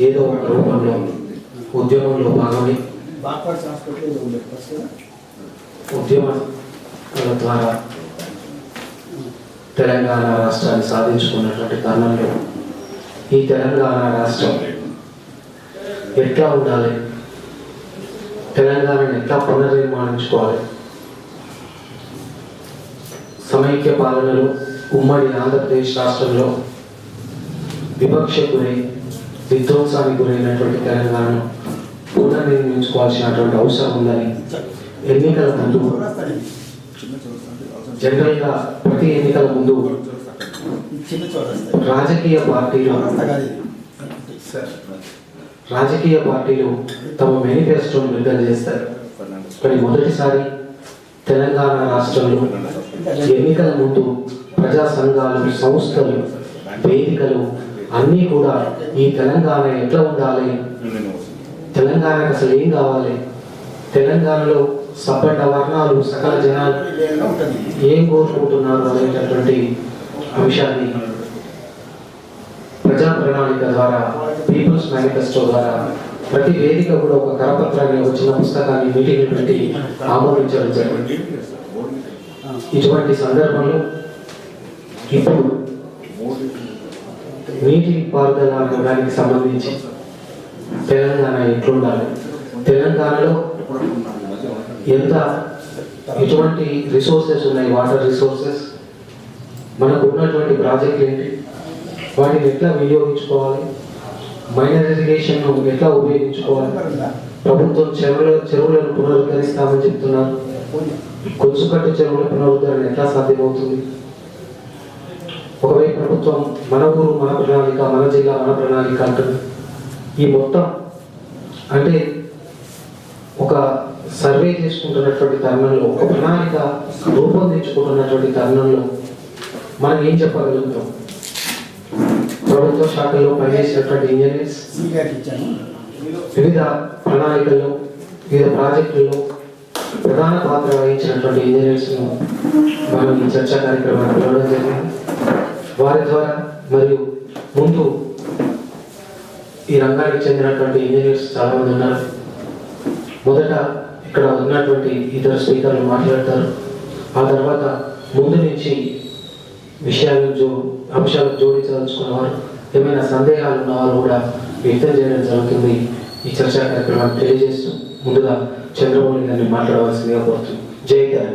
ఏదో ఒక రూపంలో ఉద్యమంలో భాగమై ఉద్యమాల ద్వారా తెలంగాణ రాష్ట్రాన్ని సాధించుకున్నటువంటి తరుణంలో ఈ తెలంగాణ రాష్ట్రం ఎట్లా ఉండాలి, తెలంగాణను ఎట్లా పునర్నిర్మాణించుకోవాలి, సమైక్య పాలనలో ఉమ్మడి ఆంధ్రప్రదేశ్ రాష్ట్రంలో వివక్ష గురై విధ్వంసానికి గురైనటువంటి తెలంగాణను పునర్నిర్మించుకోవాల్సినటువంటి అవసరం ఉందని ఎన్నికల ముందు, జనరల్గా ప్రతి ఎన్నికల ముందు రాజకీయ పార్టీలు తమ మేనిఫెస్టోను విడుదల చేస్తారు. కానీ మొదటిసారి తెలంగాణ రాష్ట్రంలో ఎన్నికల ముందు ప్రజా సంఘాలు, సంస్థలు, వేదికలు అన్నీ కూడా ఈ తెలంగాణ ఎట్లా ఉండాలి, తెలంగాణకు అసలు ఏం కావాలి, తెలంగాణలో సపరేట్ వర్ణాలు సకల జనాలు ఏం కోరుకుంటున్నారు అనేటటువంటి అంశాన్ని ప్రజా ప్రణాళిక ద్వారా, పీపుల్స్ మేనిఫెస్టో ద్వారా ప్రతి వేదిక కూడా ఒక కరపత్రాన్ని, ఒక చిన్న పుస్తకాన్ని మీటింగ్ పెట్టి ఆమోదించడం జరిగింది. ఇటువంటి సందర్భంలో ఇప్పుడు నీటి పారుదల రంగానికి సంబంధించి తెలంగాణ ఎట్లుండాలి, తెలంగాణలో ఎటువంటి రిసోర్సెస్ ఉన్నాయి, వాటర్ రిసోర్సెస్, మనకు ఉన్నటువంటి ప్రాజెక్టులు ఏంటి, వాటిని ఎట్లా వినియోగించుకోవాలి, మైనర్ ఇరిగేషన్ ఎట్లా ఉపయోగించుకోవాలి, ప్రభుత్వం చెరువులను పునరుద్ధరిస్తామని చెప్తున్నారు, కొలుసుకట్టు చెరువుల పునరుద్ధరణ ఎట్లా సాధ్యమవుతుంది, ఒకవైపు ప్రభుత్వం మన ఊరు మన ప్రణాళిక, మన జిల్లా మన ప్రణాళిక అంటుంది. ఈ మొత్తం అంటే ఒక సర్వే చేసుకుంటున్నటువంటి తరుణంలో, ఒక ప్రణాళిక రూపొందించుకుంటున్నటువంటి తరుణంలో మనం ఏం చెప్పగలుగుతాం? ప్రభుత్వ శాఖల్లో పనిచేసినటువంటి ఇంజనీర్స్ వివిధ ప్రణాళికల్లో, వివిధ ప్రాజెక్టుల్లో ప్రధాన పాత్ర వహించినటువంటి ఇంజనీర్స్ను మనం ఈ చర్చా కార్యక్రమాన్ని పిలవడం జరిగింది. వారి ద్వారా మరియు ముందు ఈ రంగానికి చెందినటువంటి ఇంజనీర్స్ చాలామంది ఉన్నారు. మొదట ఇక్కడ ఉన్నటువంటి ఇతర స్పీకర్లు మాట్లాడతారు. ఆ తర్వాత ముందు నుంచి అంశాలకు జోడించదలుచుకున్న వారు, ఏమైనా సందేహాలు ఉన్నవారు కూడా వ్యక్తం చేయడం జరుగుతుంది. ఈ చర్చా కార్యక్రమాన్ని తెలియజేస్తూ ముందుగా చంద్రబాబు గారిని మాట్లాడవలసిందిగా కోరుతుంది. జై తెలంగాణ.